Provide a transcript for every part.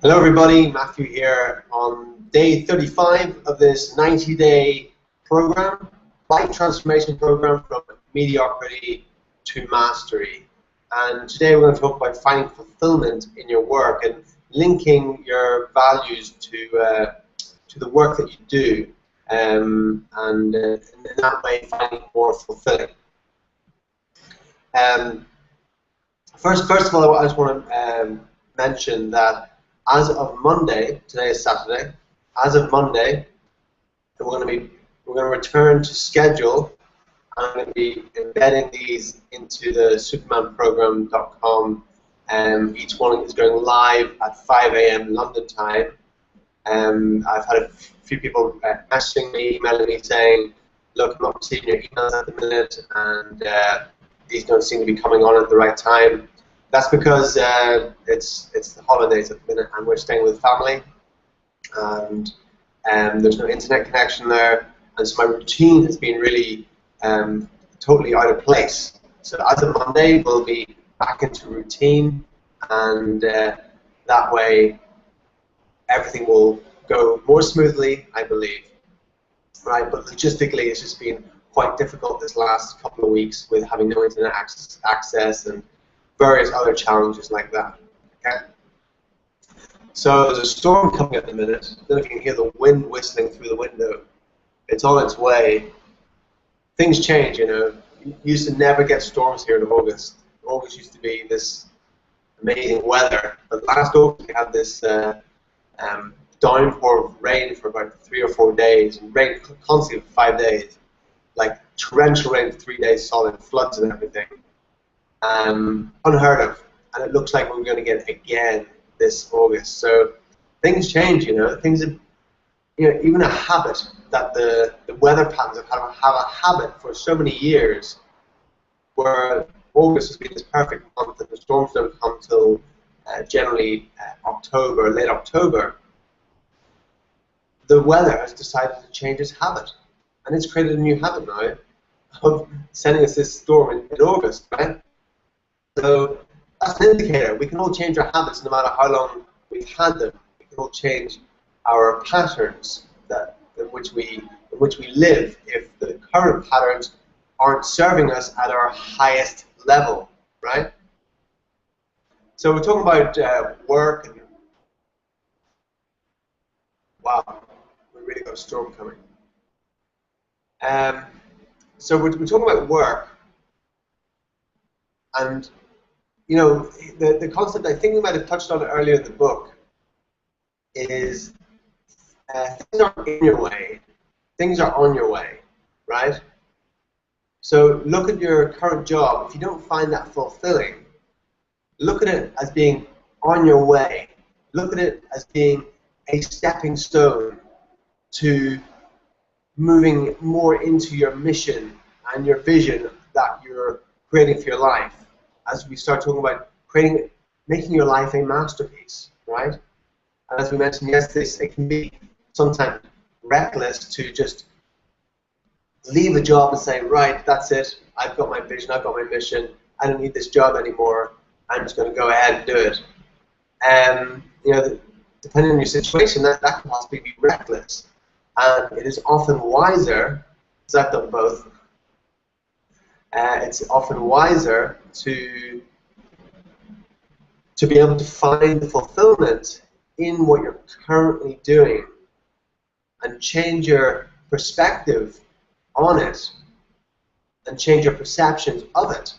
Hello everybody, Matthew here on day 35 of this 90-day program, life transformation program from mediocrity to mastery. And today we're going to talk about finding fulfillment in your work and linking your values to the work that you do, and in that way finding it more fulfilling. First of all, I just want to mention that as of Monday, today is Saturday, as of Monday, we're going to return to schedule. I'm going to be embedding these into the supermanprogram.com, and each one is going live at 5 a.m. London time. I've had a few people messaging me, emailing me saying, look, I'm not receiving your emails at the minute, and these don't seem to be coming on at the right time. That's because it's the holidays at the minute, and we're staying with family, and there's no internet connection there, and so my routine has been really totally out of place. So as of Monday, we'll be back into routine, and that way everything will go more smoothly, I believe. Right, but logistically, it's just been quite difficult this last couple of weeks with having no internet access and various other challenges like that. Okay. So there's a storm coming at the minute. I don't know if you can hear the wind whistling through the window. It's on its way. Things change, you know. You used to never get storms here in August. August used to be this amazing weather, but last August we had this downpour of rain for about 3 or 4 days, and rain constantly for 5 days, like torrential rain for 3 days solid, floods and everything. Unheard of, and it looks like we're going to get it again this August. So things change, you know. Things are, you know, even a habit that the weather patterns have a habit for so many years, where August has been this perfect month, and the storms don't come till generally October, late October. The weather has decided to change its habit, and it's created a new habit now of sending us this storm in August, right? So that's an indicator. We can all change our habits no matter how long we've had them. We can all change our patterns in which we live if the current patterns aren't serving us at our highest level, right? So we're talking about work, and wow, we really got a storm coming. So we're talking about work, and you know, the concept, I think we might have touched on it earlier in the book, is things aren't in your way, things are on your way, right? So look at your current job. If you don't find that fulfilling, look at it as being on your way. Look at it as being a stepping stone to moving more into your mission and your vision that you're creating for your life. As we start talking about making your life a masterpiece, right? And as we mentioned yesterday, it can be sometimes reckless to just leave a job and say, right, that's it, I've got my vision, I've got my mission, I don't need this job anymore, I'm just going to go ahead and do it. You know, depending on your situation, that can possibly be reckless. And it is often wiser, because I've done both, it's often wiser to be able to find the fulfillment in what you're currently doing and change your perspective on it and change your perceptions of it.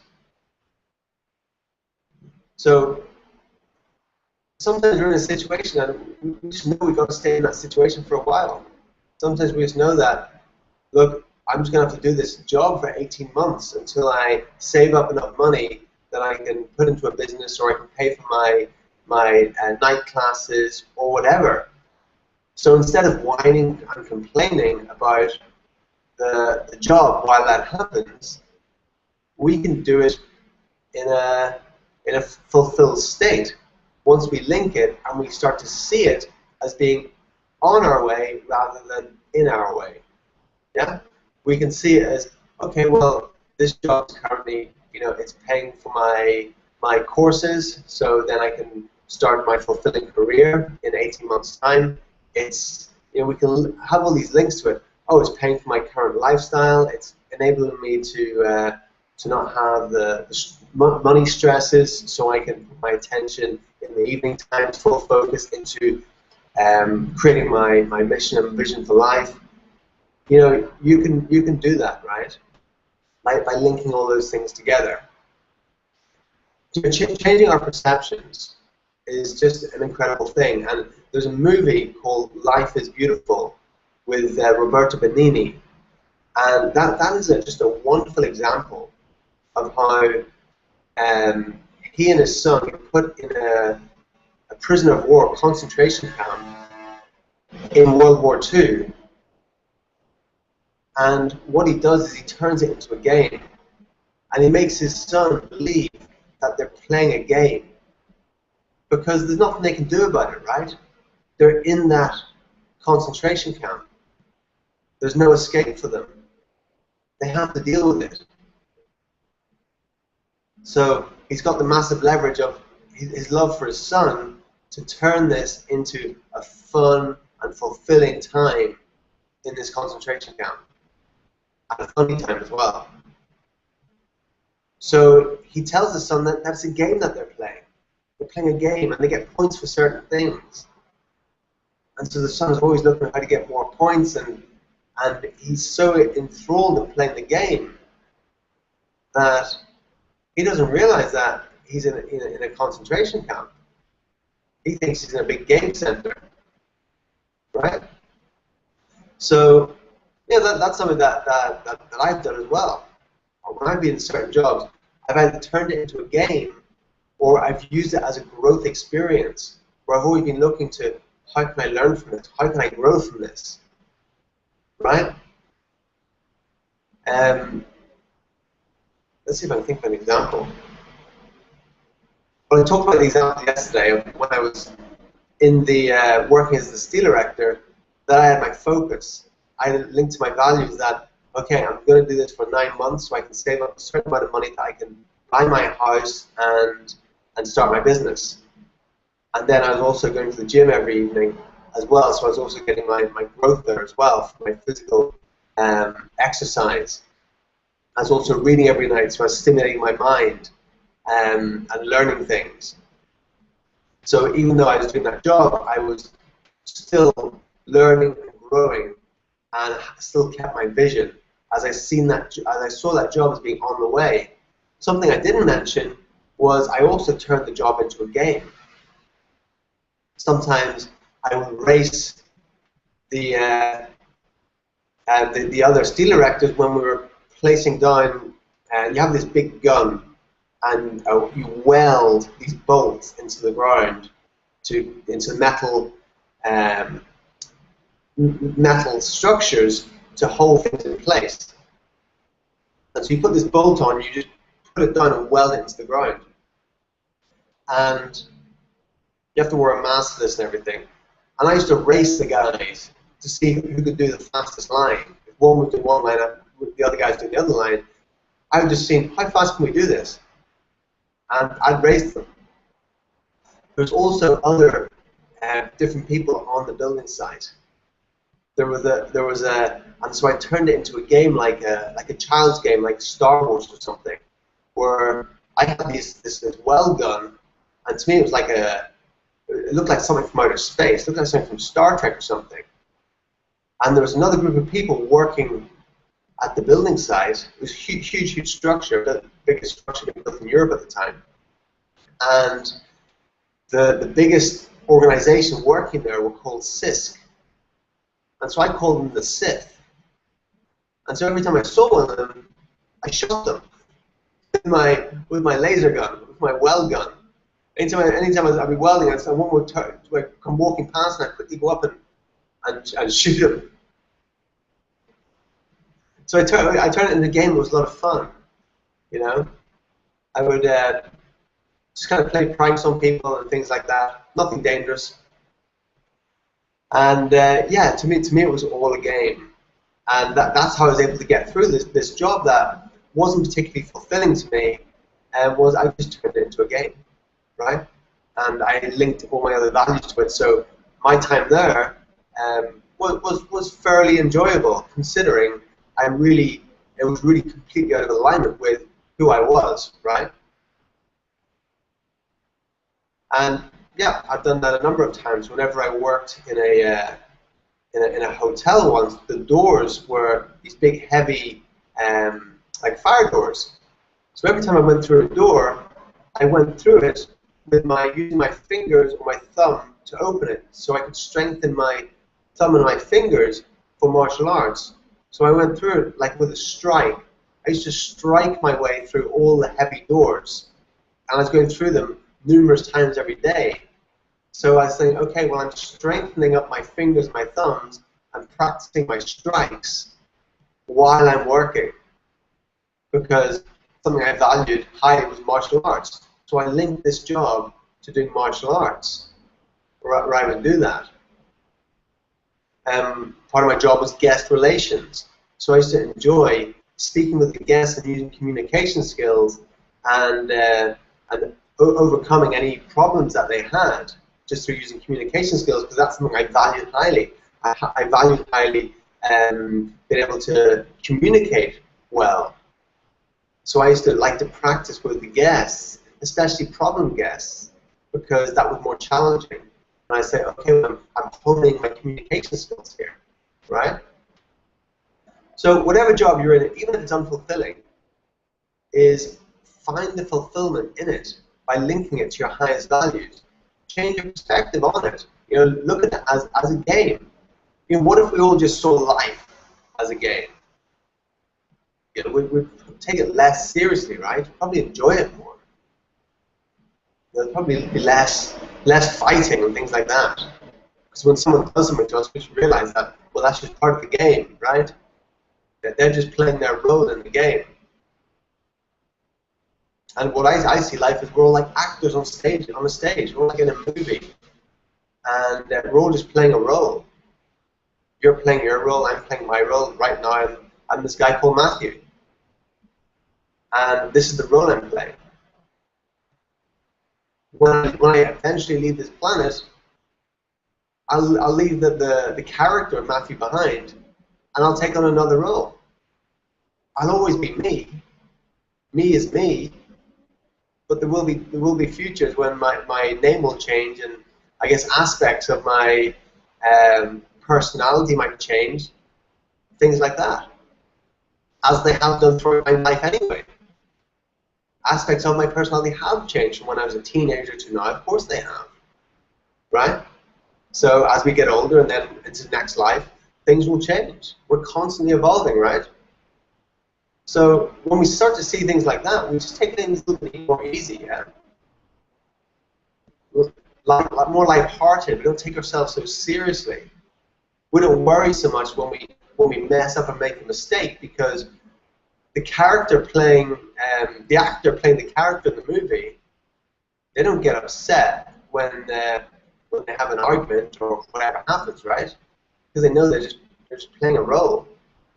So sometimes we're in a situation and we just know we've got to stay in that situation for a while. Sometimes we just know that, look, I'm just going to have to do this job for 18 months until I save up enough money that I can put into a business, or I can pay for my night classes or whatever. So instead of whining and complaining about the job while that happens, we can do it in a fulfilled state once we link it and we start to see it as being on our way rather than in our way. Yeah? We can see it as, okay, well, this job is currently, you know, it's paying for my courses, so then I can start my fulfilling career in 18 months' time. It's, we can have all these links to it. Oh, it's paying for my current lifestyle. It's enabling me to not have the money stresses, so I can put my attention in the evening time, full focus into creating my mission and vision for life. You can do that, right? By linking all those things together. Changing our perceptions is just an incredible thing. And there's a movie called Life is Beautiful with Roberto Benigni, and that is just a wonderful example of how he and his son were put in a prisoner of war concentration camp in World War II. And what he does is he turns it into a game, and he makes his son believe that they're playing a game, because there's nothing they can do about it, right? They're in that concentration camp. There's no escape for them. They have to deal with it. So he's got the massive leverage of his love for his son to turn this into a fun and fulfilling time in this concentration camp, and a funny time as well. So he tells his son that that's a game that they're playing. They're playing a game, and they get points for certain things. And so the son is always looking at how to get more points, and he's so enthralled in playing the game that he doesn't realize that he's in a concentration camp. He thinks he's in a big game center, right? So yeah, that's something that I've done as well. When I've been in certain jobs, I've either turned it into a game, or I've used it as a growth experience, where I've always been looking to, how can I learn from this? How can I grow from this? Right? Let's see if I can think of an example. Well, I talked about the example yesterday of when I was in the working as the steel erector, that I had my focus. I linked to my values that, okay, I'm going to do this for 9 months so I can save up a certain amount of money that I can buy my house and start my business. And then I was also going to the gym every evening as well, so I was also getting my growth there as well, for my physical exercise. I was also reading every night, so I was stimulating my mind and learning things. So even though I was doing that job, I was still learning and growing, and I still kept my vision as I saw that job as being on the way. Something I didn't mention was I also turned the job into a game. Sometimes I would race the other steel erectors when we were placing down. You have this big gun, and you weld these bolts into the ground, into metal structures to hold things in place. And so you put this bolt on, you just put it down and weld it into the ground. And you have to wear a mask for this and everything. And I used to race the guys to see who could do the fastest line. If one would do one line, the other guys do the other line. I would just see, how fast can we do this? And I'd race them. There's also other different people on the building site. And so I turned it into a game like a child's game, like Star Wars or something, where I had this weld gun, and to me it was like it looked like something from outer space, it looked like something from Star Trek or something. And there was another group of people working at the building site. It was a huge structure, the biggest structure built in Europe at the time. And the biggest organization working there were called CISC. And so I called them the Sith. And so every time I saw one of them, I shot them with my laser gun, with my weld gun. Anytime I'd be welding, and someone would come walking past, and I'd quickly go up and shoot him. So I turned it into a game that was a lot of fun, you know. I would just kind of play pranks on people and things like that. Nothing dangerous. And yeah, to me it was all a game, and that's how I was able to get through this job that wasn't particularly fulfilling to me, and I just turned it into a game, right? and I linked all my other values to it. So my time there was fairly enjoyable, considering it was really completely out of alignment with who I was, right? And yeah, I've done that a number of times. Whenever I worked in a hotel once, the doors were these big, heavy, like fire doors. So every time I went through a door, I went through it with using my fingers or my thumb to open it, so I could strengthen my thumb and my fingers for martial arts. So I went through it like with a strike. I used to strike my way through all the heavy doors, and I was going through them numerous times every day. So I was saying, okay, well, I'm strengthening up my fingers and my thumbs and practicing my strikes while I'm working, because something I valued highly was martial arts. So I linked this job to doing martial arts, where I would do that. Part of my job was guest relations. So I used to enjoy speaking with the guests and using communication skills and overcoming any problems that they had just through using communication skills, because that's something I valued highly. I valued highly being able to communicate well. So I used to like to practice with the guests, especially problem guests, because that was more challenging. And I say, okay, well, I'm honing my communication skills here, right? So whatever job you're in, even if it's unfulfilling, is find the fulfillment in it by linking it to your highest values. Change your perspective on it. You know, look at it as a game. You know, what if we all just saw life as a game? You know, we'd take it less seriously, right? Probably enjoy it more. There'll probably be less fighting and things like that. Because when someone does something to us, we should realize that, well, that's just part of the game, right? That they're just playing their role in the game. And what I see life as, we're all like actors on a stage. We're all like in a movie. And we're all just playing a role. You're playing your role, I'm playing my role. Right now, I'm this guy called Matthew. And this is the role I'm playing. When I eventually leave this planet, I'll leave the character of Matthew behind, and I'll take on another role. I'll always be me. Me is me. But there will be futures when my name will change, and I guess aspects of my personality might change, things like that, as they have done throughout my life anyway. Aspects of my personality have changed from when I was a teenager to now. Of course they have, right? So as we get older and then into the next life, things will change. We're constantly evolving, right? So when we start to see things like that, we just take things a little bit more easy, yeah? More lighthearted. We don't take ourselves so seriously. We don't worry so much when we mess up and make a mistake, because the character playing, the actor playing the character in the movie, they don't get upset when they have an argument or whatever happens, right? Because they know they're just playing a role.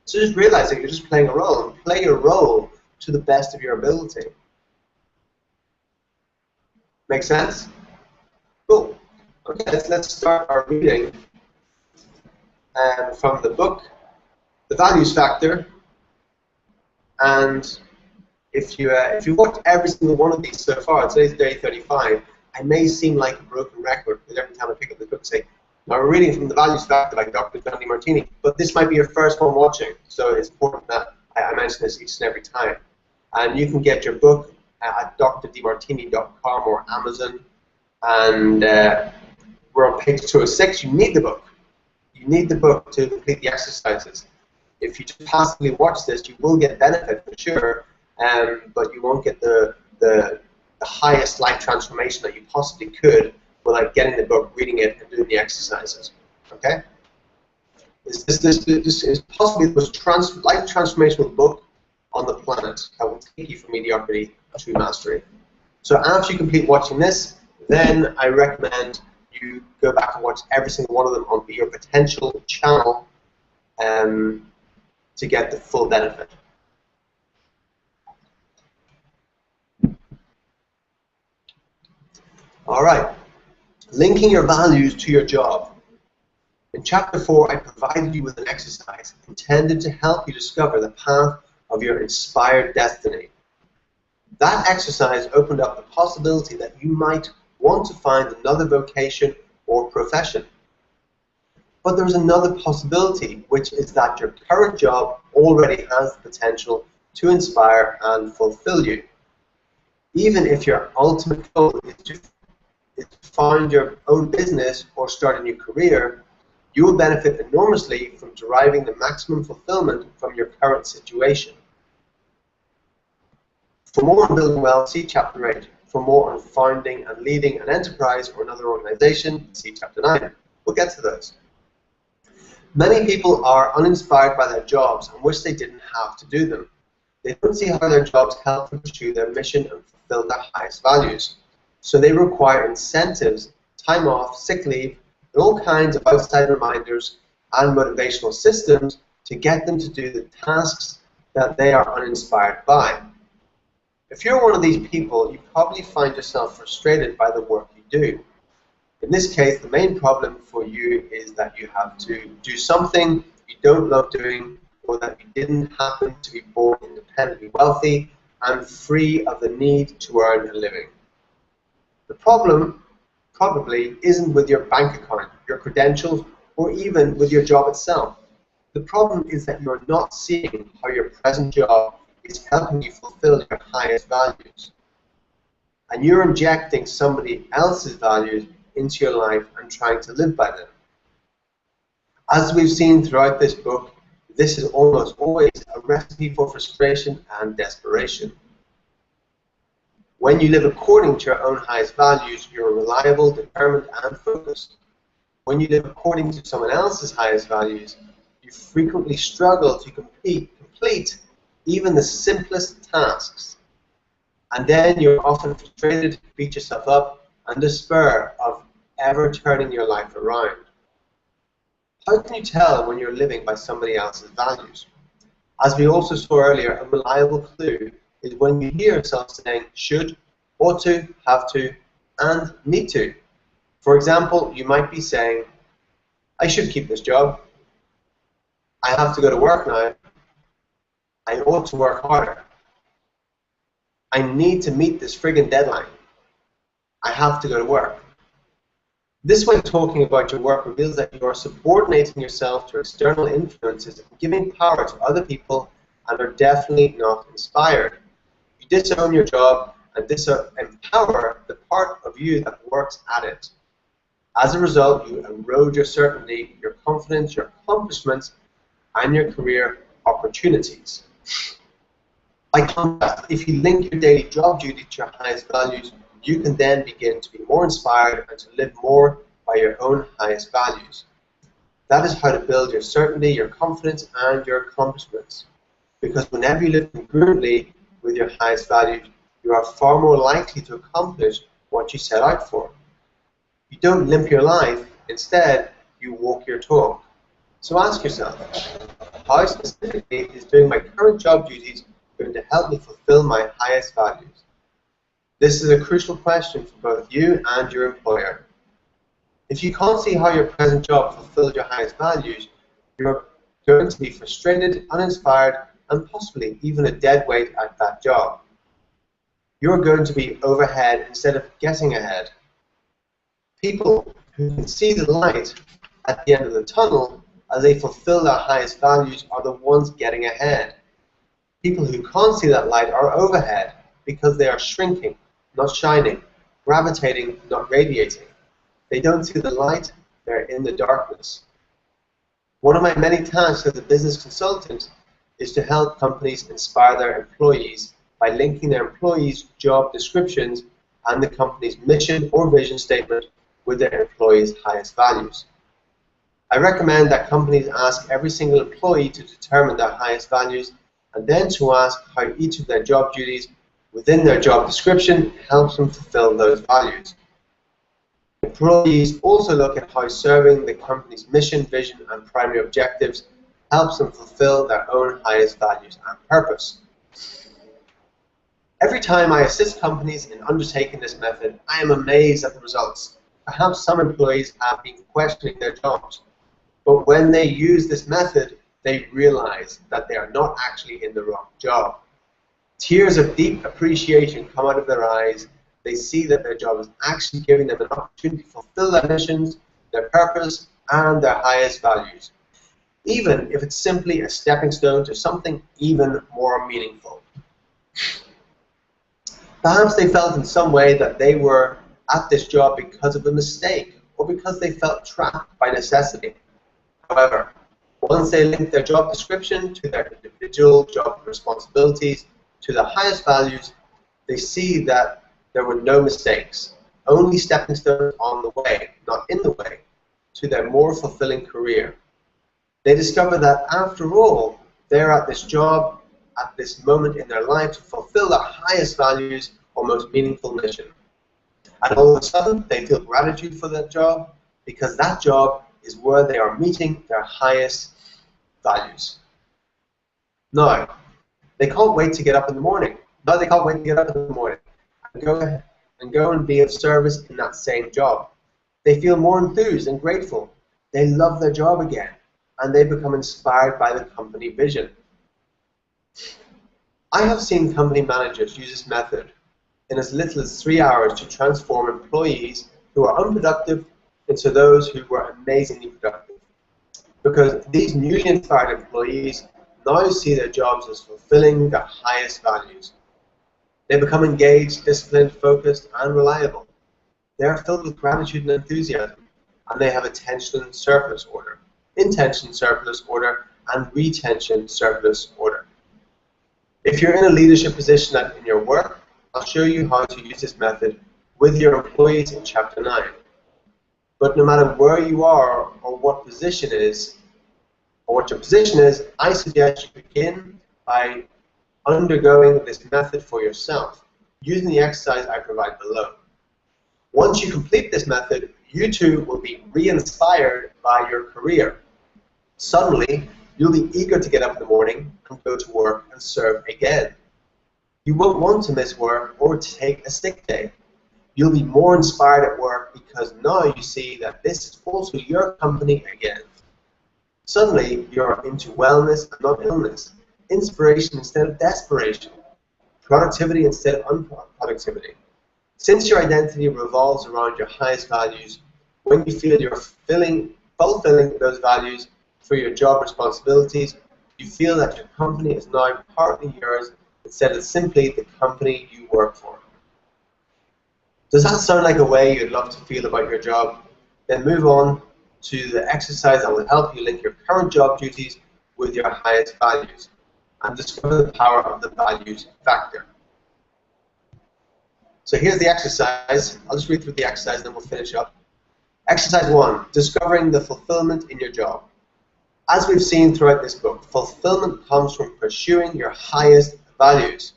So just realize that you're just playing a role, and play your role to the best of your ability. Make sense? Cool. Okay, let's start our reading from the book, The Values Factor. And if you watched every single one of these so far, today's day 35, I may seem like a broken record, because every time I pick up the book and say, now we're reading from The Values Factor by Dr. John Demartini, but this might be your first one watching, so it's important that I mention this each and every time. And you can get your book at drdemartini.com or Amazon, and we're on page 206. You need the book. You need the book to complete the exercises. If you just passively watch this, you will get benefit for sure, but you won't get the highest life transformation that you possibly could without getting the book, reading it, and doing the exercises. Okay? This is possibly the most life transformational book on the planet that will take you from mediocrity to mastery. So after you complete watching this, then I recommend you go back and watch every single one of them on Your Potential channel to get the full benefit. All right, linking your values to your job. In Chapter 4, I provided you with an exercise intended to help you discover the path of your inspired destiny. That exercise opened up the possibility that you might want to find another vocation or profession. But there's another possibility, which is that your current job already has the potential to inspire and fulfill you. Even if your ultimate goal is to find your own business or start a new career, you will benefit enormously from deriving the maximum fulfillment from your current situation. For more on building wealth, see Chapter 8. For more on founding and leading an enterprise or another organization, see Chapter 9. We'll get to those. Many people are uninspired by their jobs and wish they didn't have to do them. They don't see how their jobs help them pursue their mission and fulfill their highest values. So they require incentives, time off, sick leave, and all kinds of outside reminders and motivational systems to get them to do the tasks that they are uninspired by. If you're one of these people, you probably find yourself frustrated by the work you do. In this case, the main problem for you is that you have to do something you don't love doing, or that you didn't happen to be born independently wealthy and free of the need to earn a living. The problem probably isn't with your bank account, your credentials, or even with your job itself. The problem is that you're not seeing how your present job is helping you fulfill your highest values. And you're injecting somebody else's values into your life and trying to live by them. As we've seen throughout this book, this is almost always a recipe for frustration and desperation. When you live according to your own highest values, you're reliable, determined, and focused. When you live according to someone else's highest values, you frequently struggle to complete even the simplest tasks. And then you're often frustrated, beat yourself up, and despair of ever turning your life around. How can you tell when you're living by somebody else's values? As we also saw earlier, a reliable clue is when you hear yourself saying should, ought to, have to, and need to. For example, you might be saying, I should keep this job. I have to go to work now. I ought to work harder. I need to meet this friggin' deadline. I have to go to work. This way of talking about your work reveals that you are subordinating yourself to external influences and giving power to other people and are definitely not inspired. You disown your job and empower the part of you that works at it. As a result, you erode your certainty, your confidence, your accomplishments, and your career opportunities. By contrast, if you link your daily job duty to your highest values, you can then begin to be more inspired and to live more by your own highest values. That is how to build your certainty, your confidence, and your accomplishments. Because whenever you live congruently with your highest values, you are far more likely to accomplish what you set out for. You don't limp your life, instead you walk your talk. So ask yourself, how specifically is doing my current job duties going to help me fulfill my highest values? This is a crucial question for both you and your employer. If you can't see how your present job fulfills your highest values, you're going to be frustrated, uninspired, and possibly even a dead weight at that job. You're going to be overhead instead of getting ahead. People who can see the light at the end of the tunnel as they fulfill their highest values are the ones getting ahead. People who can't see that light are overhead because they are shrinking, not shining, gravitating, not radiating. They don't see the light, they're in the darkness. One of my many tasks as a business consultant is to help companies inspire their employees by linking their employees' job descriptions and the company's mission or vision statement with their employees' highest values. I recommend that companies ask every single employee to determine their highest values and then to ask how each of their job duties within their job description helps them fulfill those values. Employees also look at how serving the company's mission, vision, and primary objectives helps them fulfill their own highest values and purpose. Every time I assist companies in undertaking this method, I am amazed at the results. Perhaps some employees have been questioning their jobs, but when they use this method, they realize that they are not actually in the wrong job. Tears of deep appreciation come out of their eyes. They see that their job is actually giving them an opportunity to fulfill their missions, their purpose, and their highest values, even if it's simply a stepping stone to something even more meaningful. Perhaps they felt in some way that they were at this job because of a mistake, or because they felt trapped by necessity. However, once they linked their job description to their individual job responsibilities, to the highest values, they see that there were no mistakes, only stepping stones on the way, not in the way, to their more fulfilling career. They discover that after all, they're at this job at this moment in their life to fulfill their highest values or most meaningful mission. And all of a sudden, they feel gratitude for that job because that job is where they are meeting their highest values. Now, they can't wait to get up in the morning. No, they can't wait to get up in the morning and go and be of service in that same job. They feel more enthused and grateful. They love their job again, and they become inspired by the company vision. I have seen company managers use this method in as little as 3 hours to transform employees who are unproductive into those who were amazingly productive. Because these newly inspired employees now see their jobs as fulfilling their highest values. They become engaged, disciplined, focused, and reliable. They are filled with gratitude and enthusiasm, and they have attention surplus order, intention surplus order, and retention surplus order. If you're in a leadership position in your work, I'll show you how to use this method with your employees in Chapter 9. But no matter where you are or what position is, or what your position is, I suggest you begin by undergoing this method for yourself, using the exercise I provide below. Once you complete this method, you too will be re-inspired by your career. Suddenly, you'll be eager to get up in the morning and go to work and serve again. You won't want to miss work or to take a sick day. You'll be more inspired at work because now you see that this is also your company again. Suddenly, you're into wellness and not illness, inspiration instead of desperation, productivity instead of unproductivity. Since your identity revolves around your highest values, when you feel you're fulfilling those values through your job responsibilities, you feel that your company is now partly yours instead of simply the company you work for. Does that sound like a way you'd love to feel about your job? Then move on to the exercise that will help you link your current job duties with your highest values and discover the power of the values factor. So here's the exercise. I'll just read through the exercise and then we'll finish up. Exercise 1, discovering the fulfillment in your job. As we've seen throughout this book, fulfillment comes from pursuing your highest values.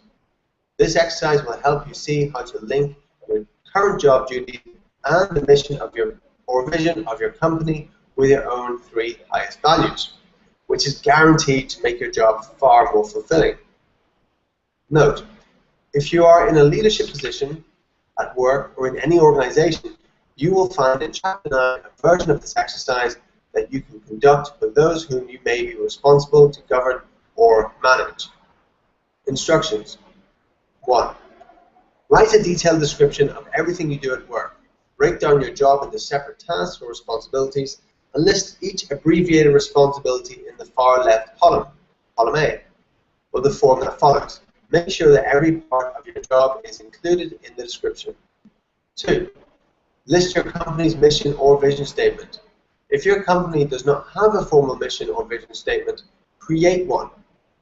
This exercise will help you see how to link your current job duty and the mission of your or vision of your company with your own 3 highest values, which is guaranteed to make your job far more fulfilling. Note, if you are in a leadership position at work or in any organization, you will find in Chapter 9 a version of this exercise that you can conduct with those whom you may be responsible to govern or manage. Instructions. 1. Write a detailed description of everything you do at work. Break down your job into separate tasks or responsibilities and list each abbreviated responsibility in the far left column, column A, or the form that follows. Make sure that every part of your job is included in the description. 2. List your company's mission or vision statement. If your company does not have a formal mission or vision statement, create one.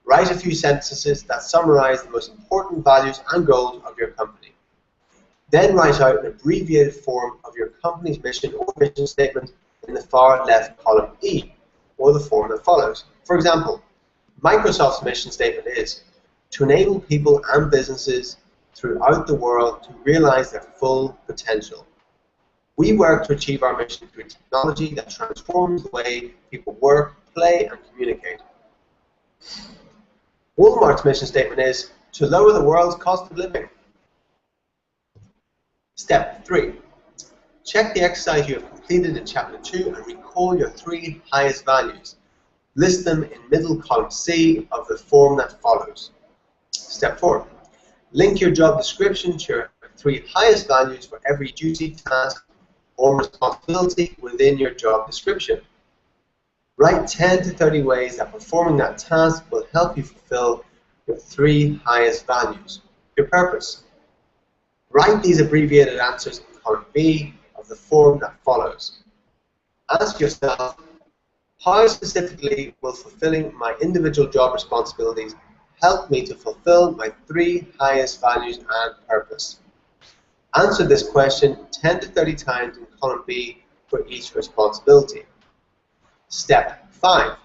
Write a few sentences that summarize the most important values and goals of your company. Then write out an abbreviated form of your company's mission or vision statement in the far left column E, or the form that follows. For example, Microsoft's mission statement is to enable people and businesses throughout the world to realize their full potential. We work to achieve our mission through technology that transforms the way people work, play, and communicate. Walmart's mission statement is to lower the world's cost of living. Step 3. Check the exercise you have completed in Chapter 2 and recall your 3 highest values. List them in middle column C of the form that follows. Step 4. Link your job description to your 3 highest values for every duty, task, or responsibility within your job description. Write 10 to 30 ways that performing that task will help you fulfill your 3 highest values. Your purpose. Write these abbreviated answers in column B of the form that follows. Ask yourself, how specifically will fulfilling my individual job responsibilities help me to fulfill my 3 highest values and purpose? Answer this question 10 to 30 times in column B for each responsibility. Step 5.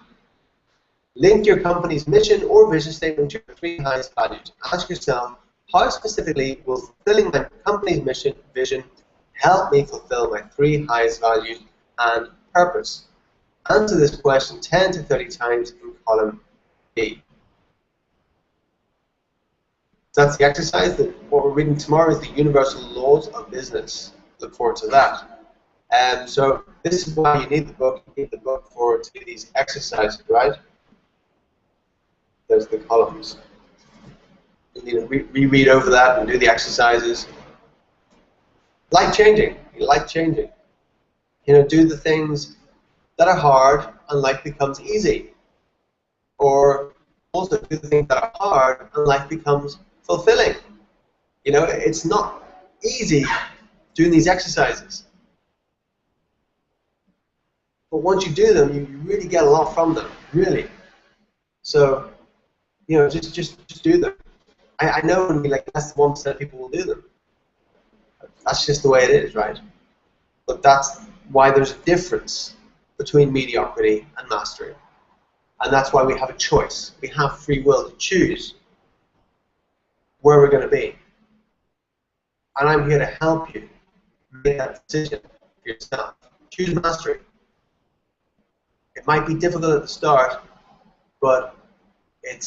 Link your company's mission or vision statement to your 3 highest values. Ask yourself, how specifically will fulfilling my company's mission, vision, help me fulfill my 3 highest values and purpose? Answer this question 10 to 30 times in column B. So that's the exercise. What we're reading tomorrow is the Universal Laws of Business. Look forward to that. So this is why you need the book. You need the book to do these exercises, right? There's the columns. You need to reread over that and do the exercises. Life changing. Life changing. Do the things that are hard and life becomes easy. Or also do the things that are hard and life becomes fulfilling. It's not easy doing these exercises. But once you do them, you really get a lot from them, really. So, just do them. I know only like less than 1% of people will do them. That's just the way it is, right? But that's why there's a difference between mediocrity and mastery. And that's why we have a choice. We have free will to choose where we're going to be. And I'm here to help you make that decision for yourself. Choose mastery. It might be difficult at the start, but it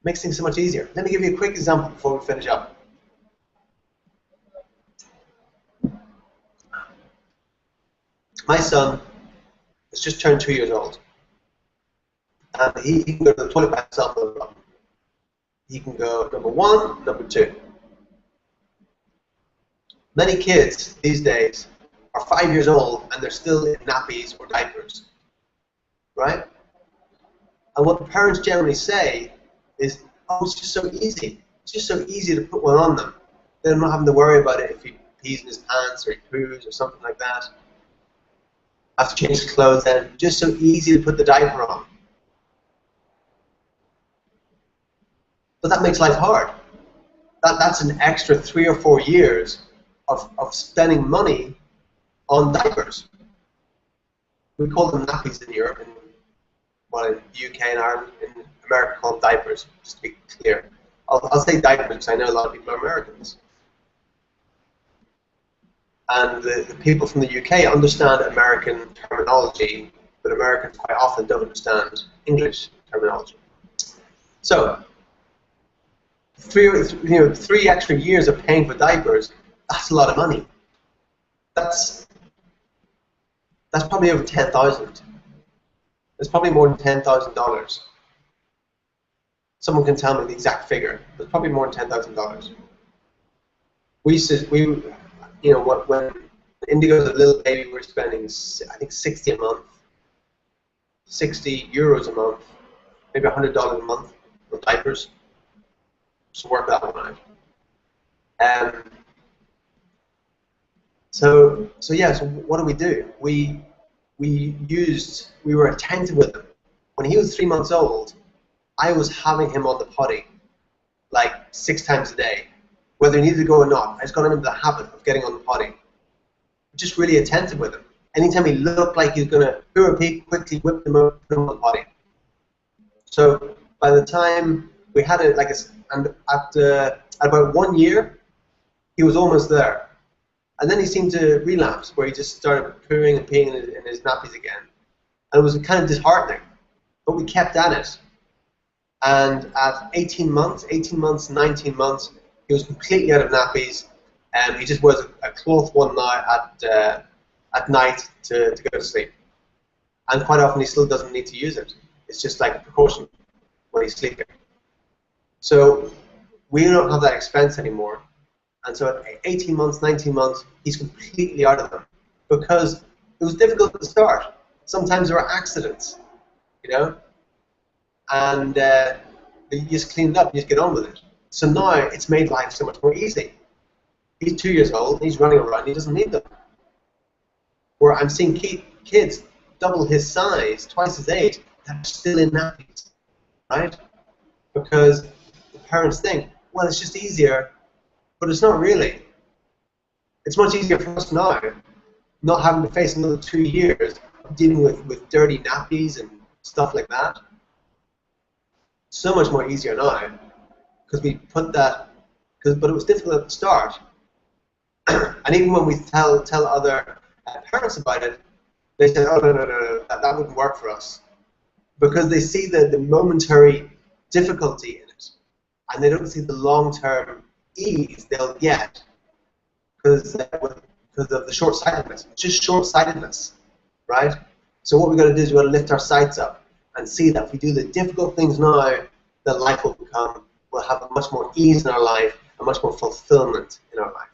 makes things so much easier. Let me give you a quick example before we finish up. My son has just turned 2 years old. And he can go to the toilet by himself no problem. He can go number 1, number 2. Many kids these days are 5 years old and they're still in nappies or diapers, right? And what the parents generally say is, oh, it's just so easy. It's just so easy to put one on them. They're not having to worry about it if he pees in his pants or he poos or something like that. Have to change his clothes then. It's just so easy to put the diaper on. But that makes life hard. That's an extra 3 or 4 years of spending money on diapers. We call them nappies in Europe, and in the UK and Ireland, in America call them diapers, just to be clear. I'll say diapers because I know a lot of people are Americans. And the people from the UK understand American terminology, but Americans quite often don't understand English terminology. So, 3 extra years of paying for diapers, that's a lot of money. That's probably over $10,000. It's probably more than $10,000. Someone can tell me the exact figure, but it's probably more than $10,000. When Indigo was a little baby, we were spending, I think, 60 a month, 60 euros a month, maybe $100 a month on diapers. So work that one out. So what do? We were attentive with him. When he was 3 months old, I was having him on the potty like 6 times a day, whether he needed to go or not. I just got him into the habit of getting on the potty. Just really attentive with him. Anytime he looked like he was going to poo or pee, quickly whipped him up, put him on the potty. So by the time we had it, and at about 1 year, he was almost there. And then he seemed to relapse, where he just started pooing and peeing in his nappies again. And it was kind of disheartening. But we kept at it. And at 18 months, 19 months, he was completely out of nappies, and he just wears a cloth one night at night to go to sleep. And quite often he still doesn't need to use it. It's just like a precaution when he's sleeping. So we don't have that expense anymore. And so at 18 months, 19 months, he's completely out of them because it was difficult at the start. Sometimes there were accidents, you know, and you just clean it up, you just get on with it. So now it's made life so much more easy. He's 2 years old, he's running around, he doesn't need them. Where I'm seeing kids double his size, twice his age, that are still in nappies, right? Because the parents think, well, it's just easier, but it's not really. It's much easier for us now, not having to face another 2 years of dealing with dirty nappies and stuff like that. So much more easier now, because we put that, but it was difficult at the start. And even when we tell other parents about it, they say, oh, no, that wouldn't work for us. Because they see the momentary difficulty in it, and they don't see the long-term ease they'll get because of the short-sightedness. It's just short-sightedness, right? So what we've got to do is we've got to lift our sights up and see that if we do the difficult things now, then life we'll have much more ease in our life and much more fulfillment in our life.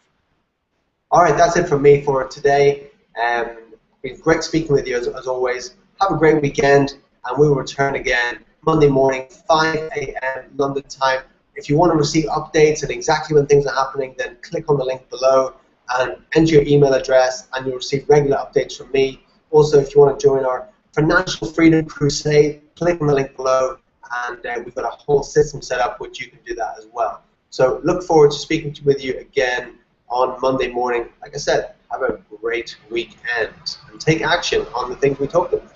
All right, that's it from me for today. It's been great speaking with you as always. Have a great weekend, and we will return again Monday morning, 5 a.m. London time. If you want to receive updates and exactly when things are happening, then click on the link below and enter your email address, and you'll receive regular updates from me. Also, if you want to join our Financial Freedom Crusade, click on the link below, and we've got a whole system set up which you can do that as well. So look forward to speaking with you again on Monday morning. Like I said, have a great weekend and take action on the things we talked about.